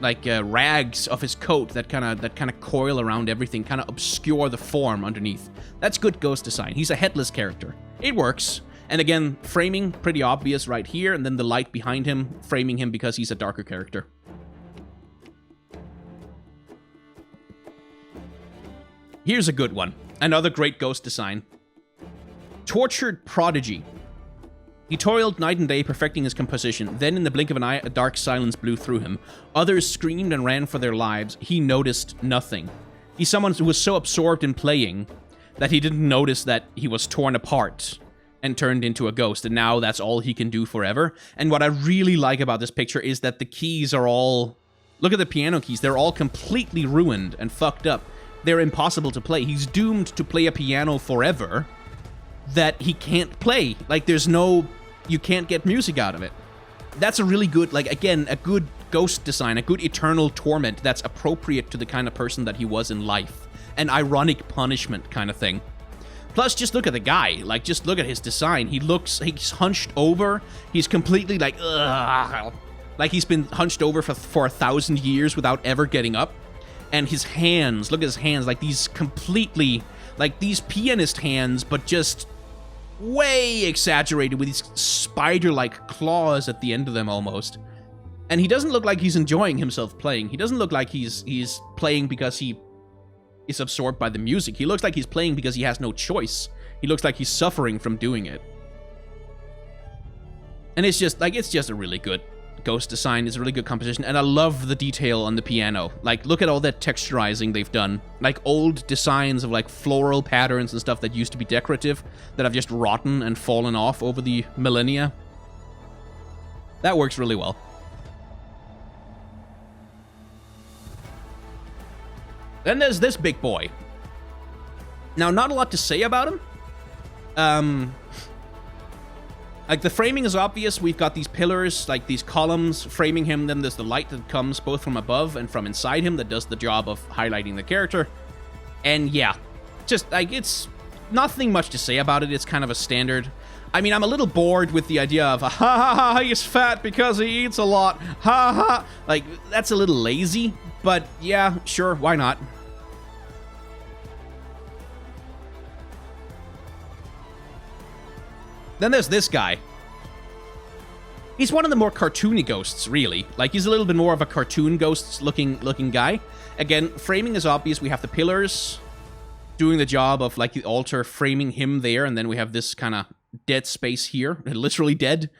like, rags of his coat that kind of coil around everything, kind of obscure the form underneath. That's good ghost design. He's a headless character. It works. And again, framing, pretty obvious right here, and then the light behind him, framing him because he's a darker character. Here's a good one. Another great ghost design. Tortured Prodigy. He toiled night and day, perfecting his composition. Then, in the blink of an eye, a dark silence blew through him. Others screamed and ran for their lives. He noticed nothing. He's someone who was so absorbed in playing that he didn't notice that he was torn apart and turned into a ghost, and now that's all he can do forever. And what I really like about this picture is that the keys are all... Look at the piano keys. They're all completely ruined and fucked up. They're impossible to play. He's doomed to play a piano forever that he can't play. Like, there's no... You can't get music out of it. That's a really good, like, again, a good ghost design, a good eternal torment that's appropriate to the kind of person that he was in life. An ironic punishment kind of thing. Plus, just look at the guy. Like, just look at his design. He's hunched over. He's completely, like, ugh. Like, he's been hunched over for 1,000 years without ever getting up. And his hands, look at his hands, like, these completely, like, these pianist hands, but just... way exaggerated with these spider-like claws at the end of them almost. And he doesn't look like he's enjoying himself playing. He doesn't look like he's playing because he is absorbed by the music. He looks like he's playing because he has no choice. He looks like he's suffering from doing it. And it's just a really good ghost design. It's a really good composition, and I love the detail on the piano. Like, look at all that texturizing they've done. Like, old designs of, like, floral patterns and stuff that used to be decorative that have just rotten and fallen off over the millennia. That works really well. Then there's this big boy. Now, not a lot to say about him. Like, the framing is obvious. We've got these pillars, like these columns framing him. Then there's the light that comes both from above and from inside him that does the job of highlighting the character. And yeah, just, like, it's nothing much to say about it. It's kind of a standard. I mean, I'm a little bored with the idea of, ha ha ha, he's fat because he eats a lot. Ha ha. Like, that's a little lazy. But yeah, sure, why not? Then there's this guy. He's one of the more cartoony ghosts, really. Like, he's a little bit more of a cartoon ghost-looking guy. Again, framing is obvious. We have the pillars doing the job of, like, the altar framing him there, and then we have this kind of dead space here, literally dead,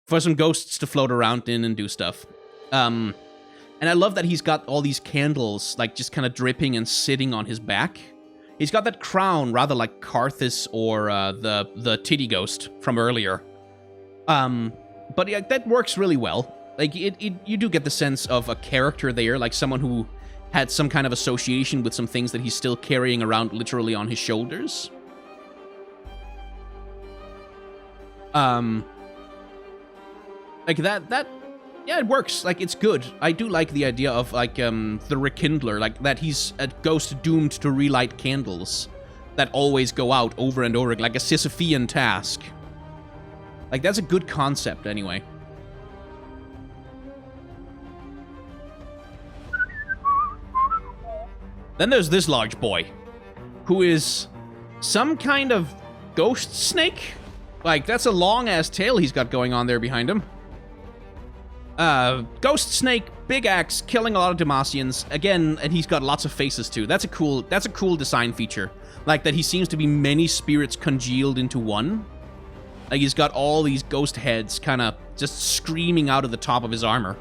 for some ghosts to float around in and do stuff. And I love that he's got all these candles, like, just kind of dripping and sitting on his back. He's got that crown, rather like Karthus or the titty ghost from earlier. But yeah, that works really well. Like, you do get the sense of a character there, like someone who had some kind of association with some things that he's still carrying around literally on his shoulders. Like that, yeah, it works. Like, it's good. I do like the idea of, like, the Rekindler, like, that he's a ghost doomed to relight candles. that always go out over and over, like a Sisyphean task. Like, that's a good concept, anyway. Then there's this large boy, who is some kind of ghost snake? Like, that's a long-ass tail he's got going on there behind him. Ghost snake, big axe, killing a lot of Demacians. Again, and he's got lots of faces, too. That's a cool design feature. Like, that he seems to be many spirits congealed into one. Like, he's got all these ghost heads kind of just screaming out of the top of his armor.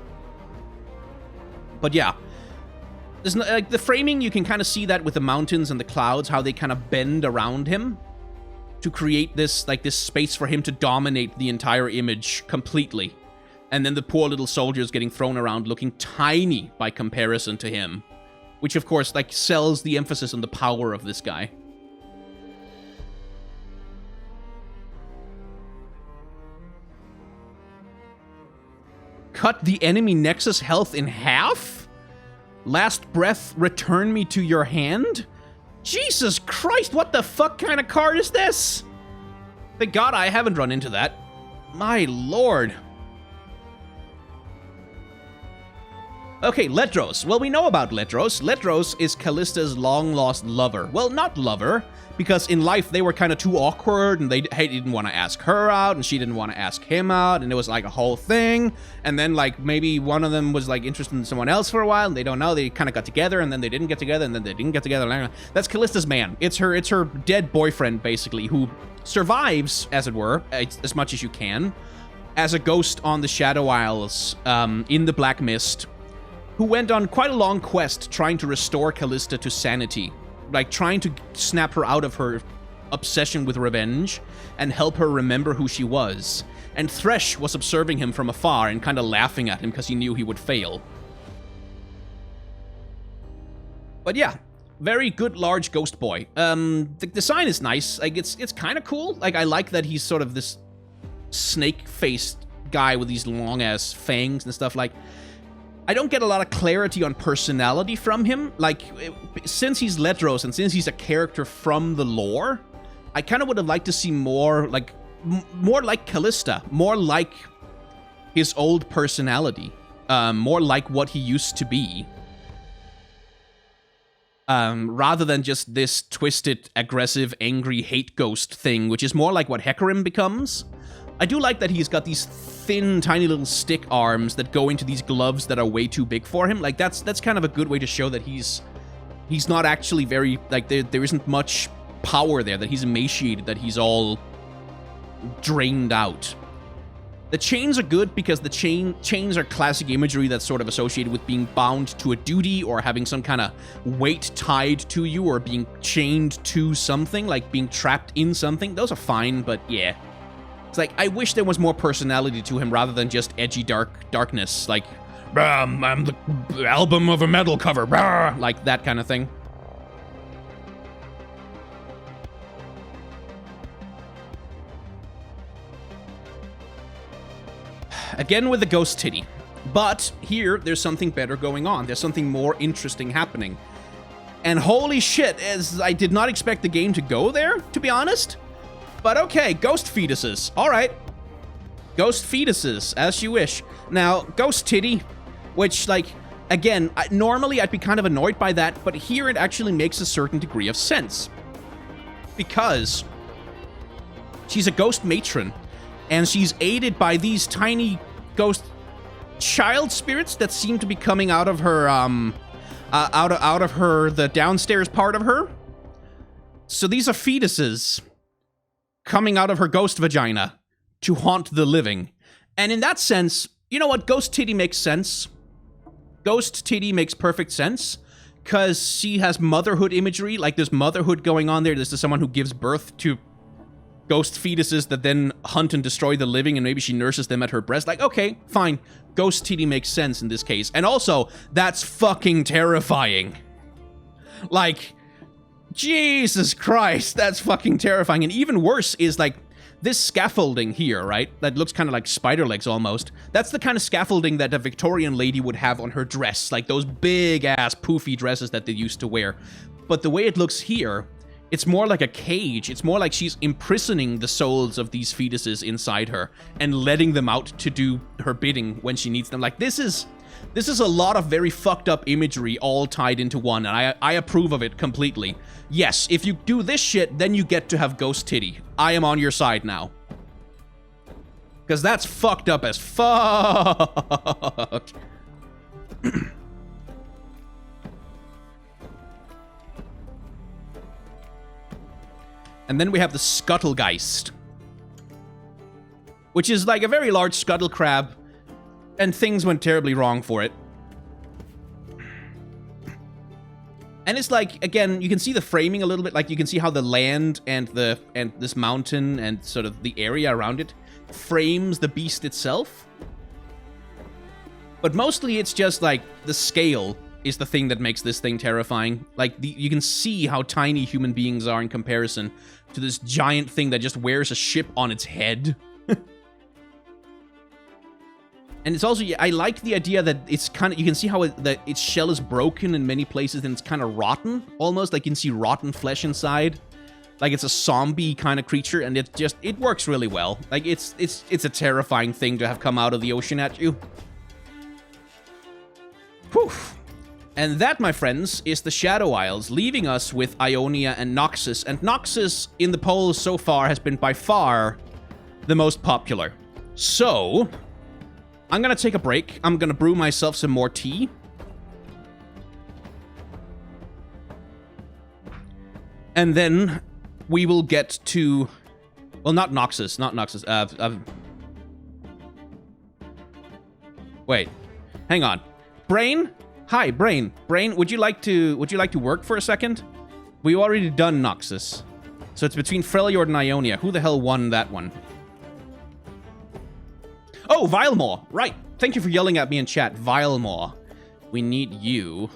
But yeah. There's no, like, the framing, you can kind of see that with the mountains and the clouds, how they kind of bend around him to create this, like, this space for him to dominate the entire image completely. And then the poor little soldiers getting thrown around looking tiny by comparison to him. Which, of course, like, sells the emphasis on the power of this guy. Cut the enemy Nexus health in half? Last breath, return me to your hand? Jesus Christ, what the fuck kind of card is this? Thank God I haven't run into that. My lord. Okay, Ledros. Well, we know about Ledros. Ledros is Kalista's long-lost lover. Well, not lover, because in life they were kind of too awkward, and they didn't want to ask her out, and she didn't want to ask him out, and it was like a whole thing. And then, like, maybe one of them was, like, interested in someone else for a while, and they don't know. They kind of got together, and then they didn't get together, and then they didn't get together. That's Kalista's man. It's her dead boyfriend, basically, who survives, as it were, as much as you can, as a ghost on the Shadow Isles, in the Black Mist, who went on quite a long quest trying to restore Kalista to sanity. Like, trying to snap her out of her obsession with revenge and help her remember who she was. And Thresh was observing him from afar and kind of laughing at him because he knew he would fail. But yeah, very good large ghost boy. The design is nice. Like, it's kind of cool. Like, I like that he's sort of this snake-faced guy with these long-ass fangs and stuff. Like, I don't get a lot of clarity on personality from him. Like, since he's Ledros and since he's a character from the lore, I kind of would have liked to see more like Kalista, more like his old personality, more like what he used to be, rather than just this twisted, aggressive, angry hate ghost thing, which is more like what Hecarim becomes. I do like that he's got these thin, tiny little stick arms that go into these gloves that are way too big for him. Like, that's kind of a good way to show that he's not actually very, like, there isn't much power there, that he's emaciated, that he's all drained out. The chains are good because the chains are classic imagery that's sort of associated with being bound to a duty or having some kind of weight tied to you or being chained to something, like being trapped in something. Those are fine, but yeah. It's like, I wish there was more personality to him rather than just edgy darkness, like, I'm the album of a metal cover, like that kind of thing. Again with the ghost titty. But here, there's something better going on. There's something more interesting happening. And holy shit, as I did not expect the game to go there, to be honest. But okay, ghost fetuses. All right. Ghost fetuses, as you wish. Now, ghost titty, which, like, again, normally I'd be kind of annoyed by that, but here it actually makes a certain degree of sense. Because she's a ghost matron, and she's aided by these tiny ghost child spirits that seem to be coming out of her, out of her, the downstairs part of her. So these are fetuses coming out of her ghost vagina to haunt the living. And in that sense, you know what? Ghost titty makes sense. Ghost titty makes perfect sense because she has motherhood imagery. Like, there's motherhood going on there. This is someone who gives birth to ghost fetuses that then hunt and destroy the living, and maybe she nurses them at her breast. Like, okay, fine. Ghost titty makes sense in this case. And also, that's fucking terrifying. Like, Jesus Christ, that's fucking terrifying. And even worse is, like, this scaffolding here, right? That looks kind of like spider legs almost. That's the kind of scaffolding that a Victorian lady would have on her dress. Like those big-ass poofy dresses that they used to wear. But the way it looks here It's more like a cage. It's more like she's imprisoning the souls of these fetuses inside her and letting them out to do her bidding when she needs them. Like, this is a lot of very fucked up imagery all tied into one, and I approve of it completely. Yes, if you do this shit, then you get to have Ghost Titty. I am on your side now. Because that's fucked up as fuck. And then we have the Scuttlegeist, which is like a very large scuttle crab, and things went terribly wrong for it. And it's like, again, you can see the framing a little bit, like you can see how the land and this mountain and sort of the area around it frames the beast itself. But mostly it's just like the scale is the thing that makes this thing terrifying. Like, you can see how tiny human beings are in comparison to this giant thing that just wears a ship on its head. And it's also, I like the idea that it's kind of, you can see how its shell is broken in many places and it's kind of rotten, almost. Like, you can see rotten flesh inside. Like, it's a zombie kind of creature, and it works really well. Like, it's a terrifying thing to have come out of the ocean at you. Whew. And that, my friends, is the Shadow Isles, leaving us with Ionia and Noxus. And Noxus, in the polls so far, has been by far the most popular. So, I'm gonna take a break. I'm gonna brew myself some more tea. And then we will get to... Well, not Noxus. Wait. Hang on. Brain? Hi, Brain. Brain, would you like to work for a second? We've already done Noxus. So it's between Freljord and Ionia. Who the hell won that one? Oh, Vilemore. Right. Thank you for yelling at me in chat. Vilemore. We need you.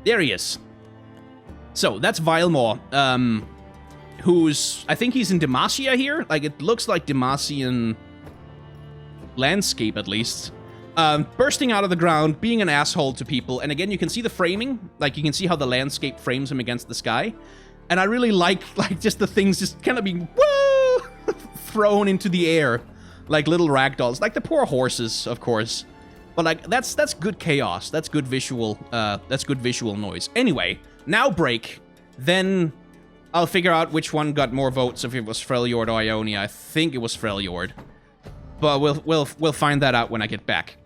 There he is. So, that's Vilemore. Who's... I think he's in Demacia here. Like, it looks like Demacian landscape, at least. Bursting out of the ground, being an asshole to people. And again, you can see the framing. Like, you can see how the landscape frames him against the sky. And I really like just the things just kind of being, woo, thrown into the air. Like little ragdolls. Like the poor horses, of course. But, like, that's good chaos. That's good visual noise. Anyway, now break. Then I'll figure out which one got more votes, if it was Freljord or Ionia. I think it was Freljord. But we'll find that out when I get back.